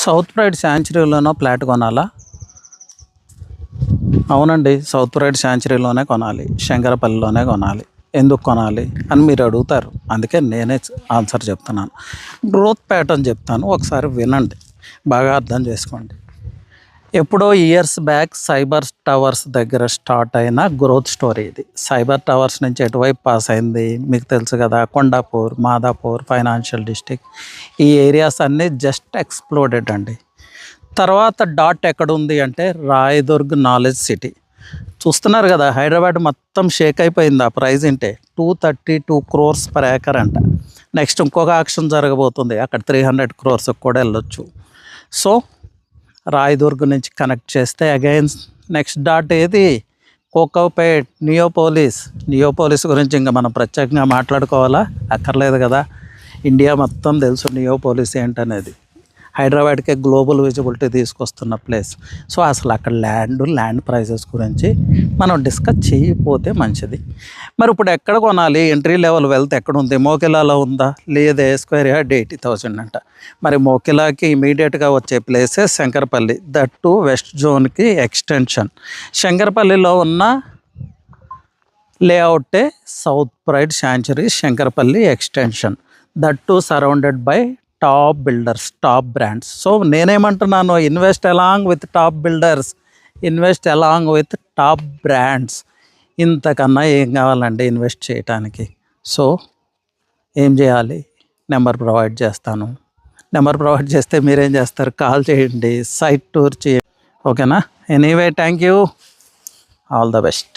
South pride శాంచురీలోనో flat కొనాలా? అవునండి, south pride శాంచురీలోనే కొనాలి, శంకరపల్లిలోనే కొనాలి. ఎందుకు కొనాలి అని మీరు అడుగుతారు. అందుకే నేనే ఆన్సర్ చెప్తున్నాను. గ్రోత్ ప్యాటర్న్ చెప్తాను, ఒకసారి వినండి, బాగా అర్థం చేసుకోండి. ఎప్పుడో ఇయర్స్ బ్యాక్ సైబర్ టవర్స్ దగ్గర స్టార్ట్ అయిన గ్రోత్ స్టోరీ ఇది. సైబర్ టవర్స్ నుంచి ఎటువైపు పాస్ అయింది మీకు తెలుసు కదా, కొండాపూర్, మాదాపూర్, ఫైనాన్షియల్ డిస్ట్రిక్ట్, ఈ ఏరియాస్ అన్నీ జస్ట్ ఎక్స్ప్లోడెడ్ అండి. తర్వాత డాట్ ఎక్కడుంది అంటే రాయదుర్గ్ నాలెడ్జ్ సిటీ. చూస్తున్నారు కదా, హైదరాబాద్ మొత్తం షేక్ అయిపోయింది. ఆ ప్రైజ్ ఇంటే 232 crores per acre అంట. నెక్స్ట్ ఇంకొక ఆక్షన్ జరగబోతుంది, అక్కడ 300 crores కూడా వెళ్ళొచ్చు. సో రాయదుర్గ్ నుంచి కనెక్ట్ చేస్తే అగైన్ నెక్స్ట్ డాట్ ఏది, కోకౌపేట్, నియోపోలిస్ గురించి ఇంకా మనం ప్రత్యేకంగా మాట్లాడుకోవాలా, అక్కర్లేదు కదా. ఇండియా మొత్తం తెలుసు నియోపోలిస్ ఏంటనేది. హైదరాబాద్కే గ్లోబల్ విజిబిలిటీ తీసుకొస్తున్న ప్లేస్. సో అసలు అక్కడ ల్యాండ్ ప్రైజెస్ గురించి మనం డిస్కస్ చేయకపోతే మంచిది. మరి ఇప్పుడు ఎక్కడ కొనాలి, ఎంట్రీ లెవెల్ వెల్త్ ఎక్కడ ఉంది? మోకిలాలో ఉందా? లేదే, స్క్వేర్ యార్డ్ 80,000 అంట. మరి మోకిలాకి ఇమీడియట్గా వచ్చే ప్లేసే శంకరపల్లి, దట్ టు వెస్ట్ జోన్కి ఎక్స్టెన్షన్. శంకరపల్లిలో ఉన్న లేఅవుటే south pride sanctuary Shankarpalli extension, that too surrounded by top builders, top brands. So నేనేమంటున్నాను, invest along with top builders, invest along with top brands. ఇంతకన్నా ఏం కావాలండి ఇన్వెస్ట్ చేయటానికి? సో ఏం చేయాలి? నెంబర్ ప్రొవైడ్ చేస్తాను. నెంబర్ ప్రొవైడ్ చేస్తే మీరేం చేస్తారు? కాల్ చేయండి, సైట్ టూర్ చేయండి. ఓకేనా? Anyway, thank you, all the best.